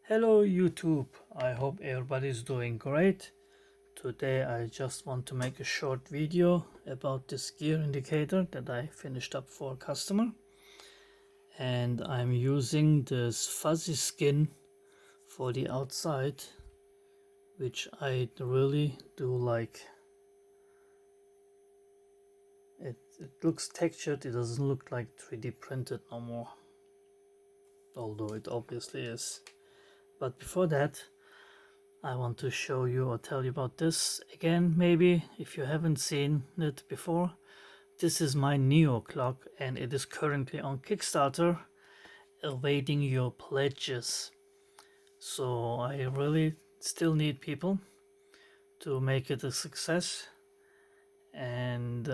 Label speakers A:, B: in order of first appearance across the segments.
A: Hello YouTube, I hope everybody's doing great. Today I just want to make a short video about this gear indicator that I finished up for a customer. And I'm using this fuzzy skin for the outside, which I really do like. It looks textured, it doesn't look like 3D printed no more. Although it obviously is. But before that, I want to show you or tell you about this again, maybe if you haven't seen it before. This is my Neopixel and it is currently on Kickstarter, awaiting your pledges. So I really still need people to make it a success. And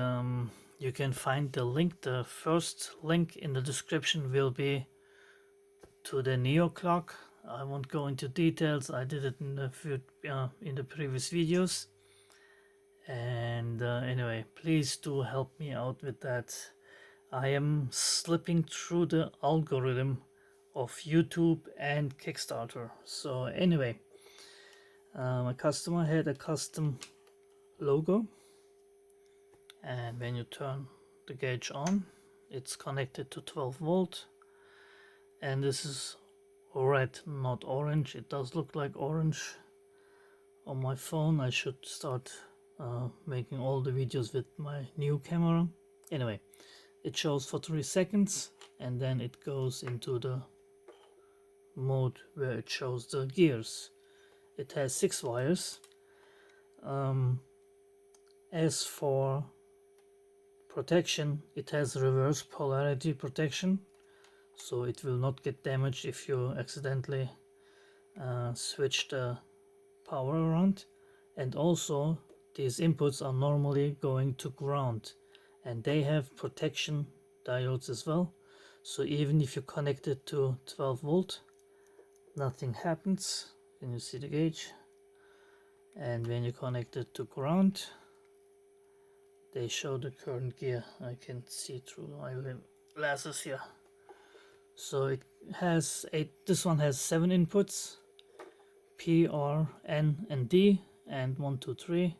A: you can find the link, the first link in the description will be to the Neopixel. I won't go into details. I did it in the previous videos. And anyway, please do help me out with that. I am slipping through the algorithm of YouTube and Kickstarter. So anyway, my customer had a custom logo, and when you turn the gauge on, it's connected to 12 volt, and this is red, not orange. It does look like orange on my phone. I should start making all the videos with my new camera. Anyway, it shows for 3 seconds and then it goes into the mode where it shows the gears. It has 6 wires. As for protection, it has reverse polarity protection, so it will not get damaged if you accidentally switch the power around. And also these inputs are normally going to ground, and they have protection diodes as well, so even if you connect it to 12 volt, nothing happens. Can you see the gauge? And when you connect it to ground, they show the current gear. I can see through my glasses here. So it has this one has 7 inputs: P, R, N and D, and 1, 2, 3.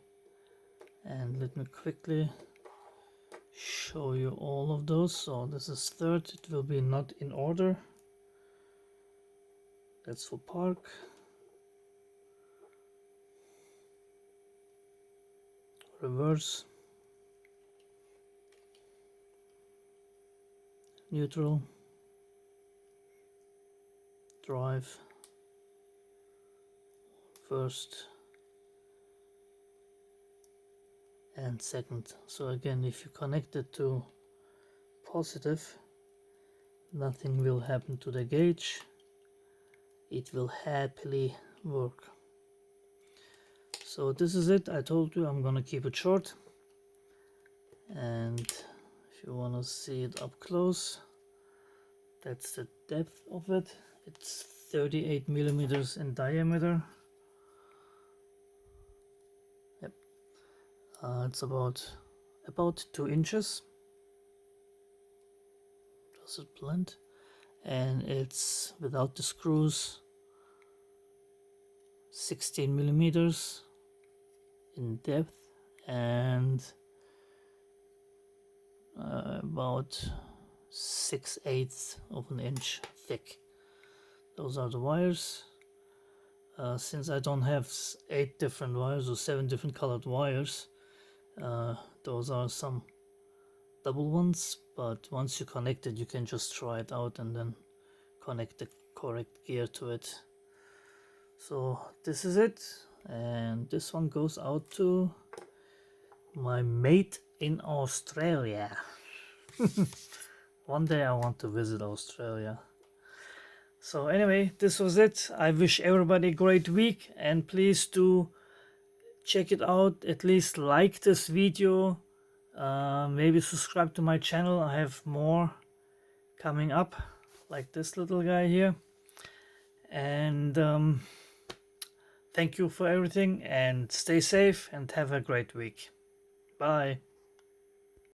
A: And let me quickly show you all of those. So this is third, it will be not in order. That's for park. Reverse. Neutral. Drive. First. And second. So again, if you connect it to positive, nothing will happen to the gauge. It will happily work. So this is it. I told you I'm gonna keep it short, and if you want to see it up close, that's the depth of it. It's 38 millimeters in diameter. Yep. It's about 2 inches. Does it blend? And it's without the screws 16 millimeters in depth, and about 6/8 of an inch thick. Those are the wires. Since I don't have 8 different wires or 7 different colored wires, those are some double ones, but once you connect it, you can just try it out and then connect the correct gear to it. So this is it, and this one goes out to my mate in Australia. One day I want to visit Australia. So anyway, this was it. I wish everybody a great week, and please do check it out. At least like this video, maybe subscribe to my channel. I have more coming up, like this little guy here. And thank you for everything, and stay safe and have a great week. Bye.